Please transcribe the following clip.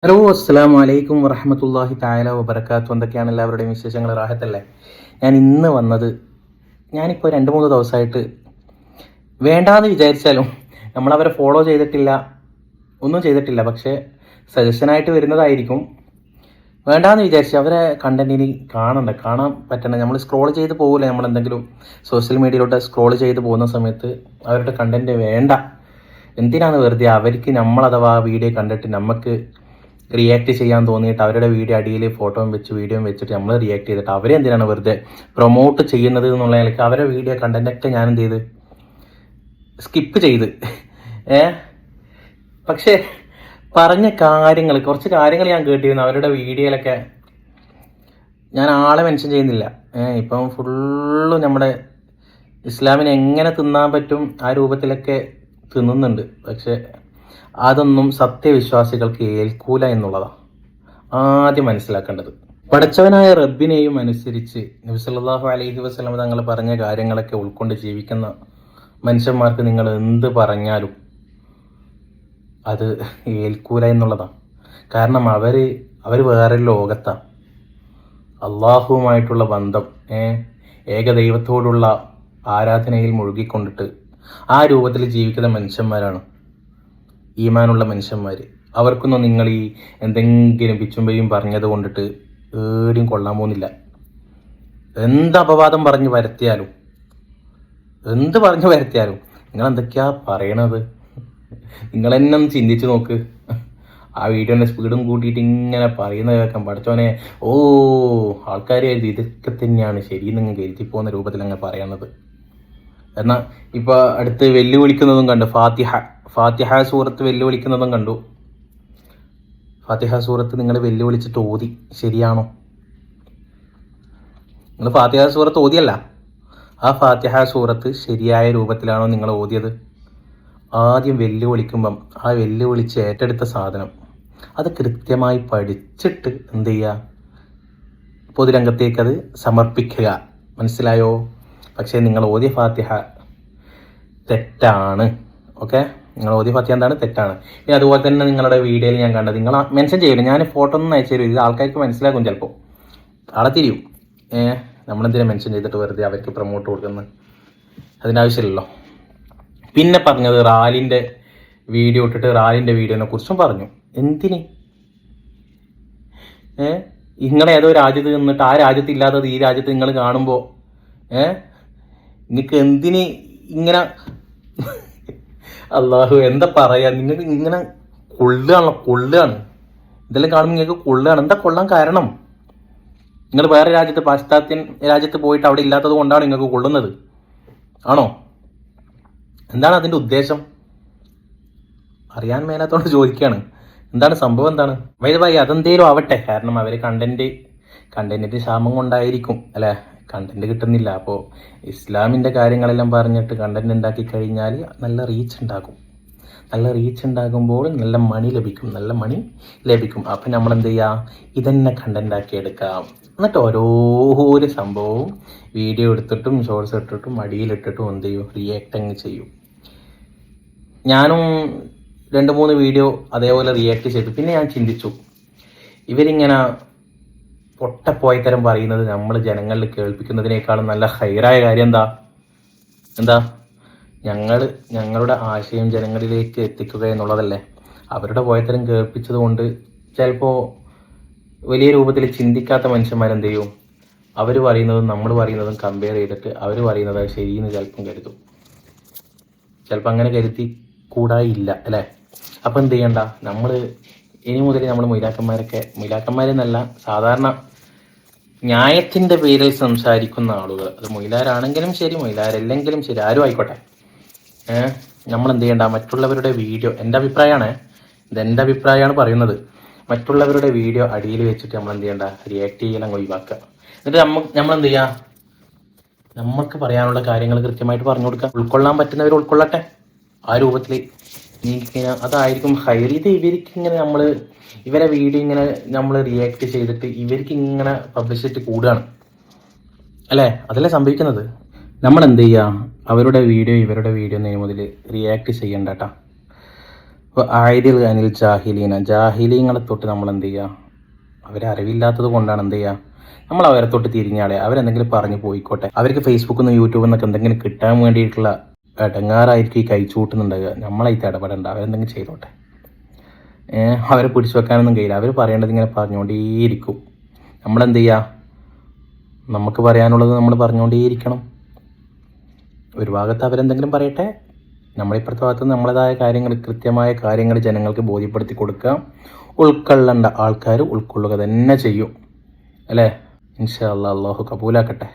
Hello അസ്സലാമു അലൈക്കും വറഹ്മത്തുള്ളാഹി തആല വബറകാതുഹു. എന്തൊക്കെയാണ് എല്ലാവരുടെയും വിശേഷങ്ങൾ? റാഹത്തല്ലേ? ഞാൻ ഇന്ന് വന്നത്, ഞാനിപ്പോൾ 2-3 ദിവസമായിട്ട് വേണ്ടാന്ന് വിചാരിച്ചാലും നമ്മളവരെ ഫോളോ ചെയ്തിട്ടില്ല, ഒന്നും ചെയ്തിട്ടില്ല. പക്ഷേ സജഷനായിട്ട് വരുന്നതായിരിക്കും. വേണ്ടാന്ന് വിചാരിച്ച് അവരെ കണ്ടന്റിന് കാണാൻ പറ്റണം. നമ്മൾ സ്ക്രോൾ ചെയ്ത് പോകില്ല, നമ്മളെന്തെങ്കിലും സോഷ്യൽ മീഡിയയിലോട്ട് സ്ക്രോൾ ചെയ്ത് പോകുന്ന സമയത്ത് അവരുടെ കണ്ടന്റ് വേണ്ട. എന്തിനാണ് വെറുതെ അവർക്ക് നമ്മളഥവാ വീഡിയോ കണ്ടിട്ട് നമുക്ക് റിയാക്ട് ചെയ്യാൻ തോന്നിയിട്ട് അവരുടെ വീഡിയോ അടിയിൽ ഫോട്ടോയും വെച്ച് വീഡിയോയും വെച്ചിട്ട് നമ്മൾ റിയാക്ട് ചെയ്തിട്ട് അവരെന്തിനാണ് വെറുതെ പ്രൊമോട്ട് ചെയ്യുന്നത് എന്നുള്ള നിലയ്ക്ക് അവരുടെ വീഡിയോ കണ്ടന്റൊക്കെ ഞാൻ എന്ത് ചെയ്ത് സ്കിപ്പ് ചെയ്ത് ഏ പക്ഷേ പറഞ്ഞ കുറച്ച് കാര്യങ്ങൾ ഞാൻ കേട്ടിരുന്നു അവരുടെ വീഡിയോയിലൊക്കെ. ഞാൻ ആളെ മെൻഷൻ ചെയ്യുന്നില്ല. ഇപ്പം ഫുള്ള് നമ്മുടെ ഇസ്ലാമിനെ എങ്ങനെ തിന്നാൻ പറ്റും ആ രൂപത്തിലൊക്കെ തിന്നുന്നുണ്ട്. പക്ഷെ അതൊന്നും സത്യവിശ്വാസികൾക്ക് ഏൽക്കൂല എന്നുള്ളതാണ് ആദ്യം മനസ്സിലാക്കേണ്ടത്. പടച്ചവനായ റബ്ബിനെയും അനുസരിച്ച് നബി സല്ലല്ലാഹു അലൈഹി വസല്ലം തങ്ങൾ പറഞ്ഞ കാര്യങ്ങളൊക്കെ ഉൾക്കൊണ്ട് ജീവിക്കുന്ന മനുഷ്യന്മാർക്ക് നിങ്ങൾ എന്ത് പറഞ്ഞാലും അത് ഏൽക്കൂല എന്നുള്ളതാണ്. കാരണം അവർ വേറെ ലോകത്താണ്. അള്ളാഹുവുമായിട്ടുള്ള ബന്ധം, ഏകദൈവത്തോടുള്ള ആരാധനയിൽ മുഴുകിക്കൊണ്ടിട്ട് ആ രൂപത്തിൽ ജീവിക്കുന്ന മനുഷ്യന്മാരാണ് ഈമാനുള്ള മനുഷ്യന്മാർ. അവർക്കൊന്നും നിങ്ങൾ ഈ എന്തെങ്കിലും പിച്ചുമ്പയും പറഞ്ഞത് കൊണ്ടിട്ട് ഏടിയും കൊള്ളാൻ പോകുന്നില്ല. എന്ത് അപവാദം പറഞ്ഞു വരുത്തിയാലും നിങ്ങൾ എന്തൊക്കെയാ പറയണത്? നിങ്ങൾ തന്നെ ഒന്ന് ചിന്തിച്ച് നോക്ക്. ആ വീഡിയോൻ്റെ സ്പീഡും കൂട്ടിയിട്ട് ഇങ്ങനെ പറയുന്നത് കേൾക്കാൻ പഠിച്ചോനെ, ആൾക്കാർ ഇതൊക്കെ തന്നെയാണ് ശരിയെന്ന് നിങ്ങൾ കരുതി പോകുന്ന രൂപത്തിൽ അങ്ങ് പറയണത്. എന്നാൽ ഇപ്പോൾ അടുത്ത് വെല്ലുവിളിക്കുന്നതും കണ്ടു. ഫാത്തിഹ സൂറത്ത് വെല്ലുവിളിക്കുന്നതും കണ്ടു. ഫാത്തിഹ സൂറത്ത് നിങ്ങൾ വെല്ലുവിളിച്ചിട്ട് ഓതി, ശരിയാണോ? നിങ്ങൾ ഫാത്തിഹ സൂറത്ത് ഓതിയല്ല, ആ ഫാത്തിഹ സൂറത്ത് ശരിയായ രൂപത്തിലാണോ നിങ്ങൾ ഓതിയത്? ആദ്യം വെല്ലുവിളിക്കുമ്പം ആ വെല്ലുവിളിച്ച് ഏറ്റെടുത്ത സാധനം അത് കൃത്യമായി പഠിച്ചിട്ട് എന്ത് ചെയ്യുക, പൊതുരംഗത്തേക്ക് അത് സമർപ്പിക്കുക. മനസ്സിലായോ? പക്ഷേ നിങ്ങൾ ഓതിയ ഫാത്തിഹ തെറ്റാണ്. ഓക്കെ, നിങ്ങൾ ഓതിയ ഫാത്തിഹ എന്താണ്? തെറ്റാണ്. പിന്നെ അതുപോലെ തന്നെ നിങ്ങളുടെ വീഡിയോയിൽ ഞാൻ കണ്ടത്, നിങ്ങൾ മെൻഷൻ ചെയ്യില്ല, ഞാൻ ഫോട്ടോ ഒന്നും അയച്ചു തരും. ഇത് ആൾക്കാർക്ക് മനസ്സിലാക്കും, ചിലപ്പോൾ ആളെ തിരിയും. നമ്മളെന്തിനാ മെൻഷൻ ചെയ്തിട്ട് വെറുതെ അവർക്ക് പ്രൊമോട്ട് കൊടുക്കുന്നത്? അതിൻ്റെ ആവശ്യമില്ലല്ലോ. പിന്നെ പറഞ്ഞത് റാലിൻ്റെ വീഡിയോ ഇട്ടിട്ട് റാലിൻ്റെ വീഡിയോനെ കുറിച്ചും പറഞ്ഞു. എന്തിന്? നിങ്ങൾ ഏതോ രാജ്യത്ത് നിന്നിട്ട് ആ രാജ്യത്ത് ഇല്ലാത്തത് ഈ രാജ്യത്ത് നിങ്ങൾ കാണുമ്പോൾ നിങ്ങൾക്ക് എന്തിന് ഇങ്ങനെ അള്ളാഹു എന്താ പറയാ, നിങ്ങൾക്ക് ഇങ്ങനെ കൊള്ളുകയാണ്. ഇതെല്ലാം കാണുമ്പോൾ നിങ്ങൾക്ക് കൊള്ളുകയാണ്. എന്താ കൊള്ളാൻ കാരണം? നിങ്ങൾ വേറെ രാജ്യത്ത്, പാശ്ചാത്യൻ രാജ്യത്ത് പോയിട്ട് അവിടെ ഇല്ലാത്തത് കൊണ്ടാണ് നിങ്ങൾക്ക് കൊള്ളുന്നത് ആണോ? എന്താണ് അതിൻ്റെ ഉദ്ദേശം? അറിയാൻ മേലാത്തോണ്ട് ചോദിക്കുകയാണ്. എന്താണ് സംഭവം? എന്താണ് വൈദ്യമായി? അതെന്തേലും ആവട്ടെ. കാരണം അവർ കണ്ടന്റിന്റെ ക്ഷാമം കൊണ്ടായിരിക്കും അല്ലേ, കണ്ടന്റ് കിട്ടുന്നില്ല. അപ്പോൾ ഇസ്ലാമിൻ്റെ കാര്യങ്ങളെല്ലാം പറഞ്ഞിട്ട് കണ്ടന്റ് ഉണ്ടാക്കി കഴിഞ്ഞാൽ നല്ല റീച്ച് ഉണ്ടാകും. നല്ല റീച്ച് ഉണ്ടാകുമ്പോൾ നല്ല മണി ലഭിക്കും. അപ്പം നമ്മൾ എന്ത് ചെയ്യുക, ഇതന്നെ കണ്ടന്റ് ആക്കി എടുക്കാം. എന്നിട്ട് ഓരോരോ സംഭവവും വീഡിയോ എടുത്തിട്ടും ഷോർട്സ് ഇട്ടിട്ടും അടിയിലിട്ടിട്ടും എന്ത് ചെയ്യും, റിയാക്ട് അങ്ങ് ചെയ്യും. ഞാനും 2-3 വീഡിയോ അതേപോലെ റിയാക്ട് ചെയ്തു. പിന്നെ ഞാൻ ചിന്തിച്ചു, ഇവരിങ്ങനെ പൊട്ടപ്പോയത്തരം പറയുന്നത് നമ്മൾ ജനങ്ങളിൽ കേൾപ്പിക്കുന്നതിനേക്കാളും നല്ല ഹൈറായ കാര്യം എന്താ ഞങ്ങളുടെ ആശയം ജനങ്ങളിലേക്ക് എത്തിക്കുക എന്നുള്ളതല്ലേ. അവരുടെ പോയത്തരം കേൾപ്പിച്ചത് കൊണ്ട് ചിലപ്പോൾ വലിയ രൂപത്തിൽ ചിന്തിക്കാത്ത മനുഷ്യന്മാരെന്ത് ചെയ്യും, അവർ പറയുന്നതും നമ്മൾ പറയുന്നതും കമ്പയർ ചെയ്തിട്ട് അവർ പറയുന്നത് ശരിയെന്ന് ചിലപ്പം കരുതും. ചിലപ്പോൾ അങ്ങനെ കരുതി കൂടായില്ല അല്ലേ. അപ്പം എന്ത് ചെയ്യണ്ട, നമ്മൾ ഇനി മുതൽ നമ്മൾ മൊയ്ലാക്കന്മാരെന്നല്ല, സാധാരണ ന്യായത്തിൻ്റെ പേരിൽ സംസാരിക്കുന്ന ആളുകൾ, അത് മൊയ്ലാരാണെങ്കിലും ശരി മൊയ്ലാരല്ലെങ്കിലും ശരി, ആരും ആയിക്കോട്ടെ, നമ്മൾ എന്ത് ചെയ്യണ്ട, മറ്റുള്ളവരുടെ വീഡിയോ, എൻ്റെ അഭിപ്രായമാണ് പറയുന്നത്, മറ്റുള്ളവരുടെ വീഡിയോ അടിയിൽ വെച്ചിട്ട് നമ്മൾ എന്ത് ചെയ്യണ്ട, റിയാക്ട് ചെയ്യണം, ഒഴിവാക്കുക. എന്നിട്ട് നമ്മൾ എന്ത് ചെയ്യുക, നമുക്ക് പറയാനുള്ള കാര്യങ്ങൾ കൃത്യമായിട്ട് പറഞ്ഞു കൊടുക്കുക. ഉൾക്കൊള്ളാൻ പറ്റുന്നവർ ഉൾക്കൊള്ളട്ടെ. ആ രൂപത്തിൽ നീക്കിക്കഴിഞ്ഞാൽ അതായിരിക്കും ഹൈർ. ഇവർക്ക് ഇവരെ വീഡിയോ ഇങ്ങനെ നമ്മൾ റിയാക്ട് ചെയ്തിട്ട് ഇവർക്ക് ഇങ്ങനെ പബ്ലിസിറ്റി കൂടുകയാണ് അല്ലേ, അതല്ലേ സംഭവിക്കുന്നത്. നമ്മൾ എന്ത് ചെയ്യുക, അവരുടെ വീഡിയോ ഇവരുടെ വീഡിയോ മുതൽ റിയാക്ട് ചെയ്യണ്ട കേട്ടോ. ആയിദിൽ അനിൽ ജാഹിലീന, ജാഹിലീങ്ങളെ തൊട്ട് നമ്മൾ എന്ത് ചെയ്യുക? അവരറിവില്ലാത്തത് കൊണ്ടാണ് എന്ത് ചെയ്യുക? നമ്മൾ അവരെ തൊട്ട് തിരിഞ്ഞാളെ, അവരെന്തെങ്കിലും പറഞ്ഞു പോയിക്കോട്ടെ. അവർക്ക് ഫേസ്ബുക്കിൽ നിന്ന് യൂട്യൂബിൽ നിന്നൊക്കെ എന്തെങ്കിലും കിട്ടാൻ വേണ്ടിയിട്ടുള്ള ഇടങ്ങാറായിരിക്കും ഈ കഴിച്ചു കൂട്ടുന്നുണ്ടാകുക. നമ്മളായിട്ട് ഇടപെടേണ്ട, അവരെന്തെങ്കിലും ചെയ്തോട്ടെ. അവരെ പിടിച്ചു വെക്കാനൊന്നും കഴിയില്ല. അവർ പറയേണ്ടത് ഇങ്ങനെ പറഞ്ഞുകൊണ്ടേയിരിക്കും. നമ്മളെന്ത് ചെയ്യുക? നമുക്ക് പറയാനുള്ളത് നമ്മൾ പറഞ്ഞുകൊണ്ടേയിരിക്കണം. ഒരു ഭാഗത്ത് അവരെന്തെങ്കിലും പറയട്ടെ, നമ്മളിപ്പുറത്തെ ഭാഗത്ത് നമ്മളേതായ കാര്യങ്ങൾ, കൃത്യമായ കാര്യങ്ങൾ ജനങ്ങൾക്ക് ബോധ്യപ്പെടുത്തി കൊടുക്കുക. ഉൾക്കൊള്ളേണ്ട ആൾക്കാർ ഉൾക്കൊള്ളുക തന്നെ ചെയ്യും, അല്ലേ? ഇൻഷാ അല്ലാഹ്, അള്ളാഹു കബൂലാക്കട്ടെ.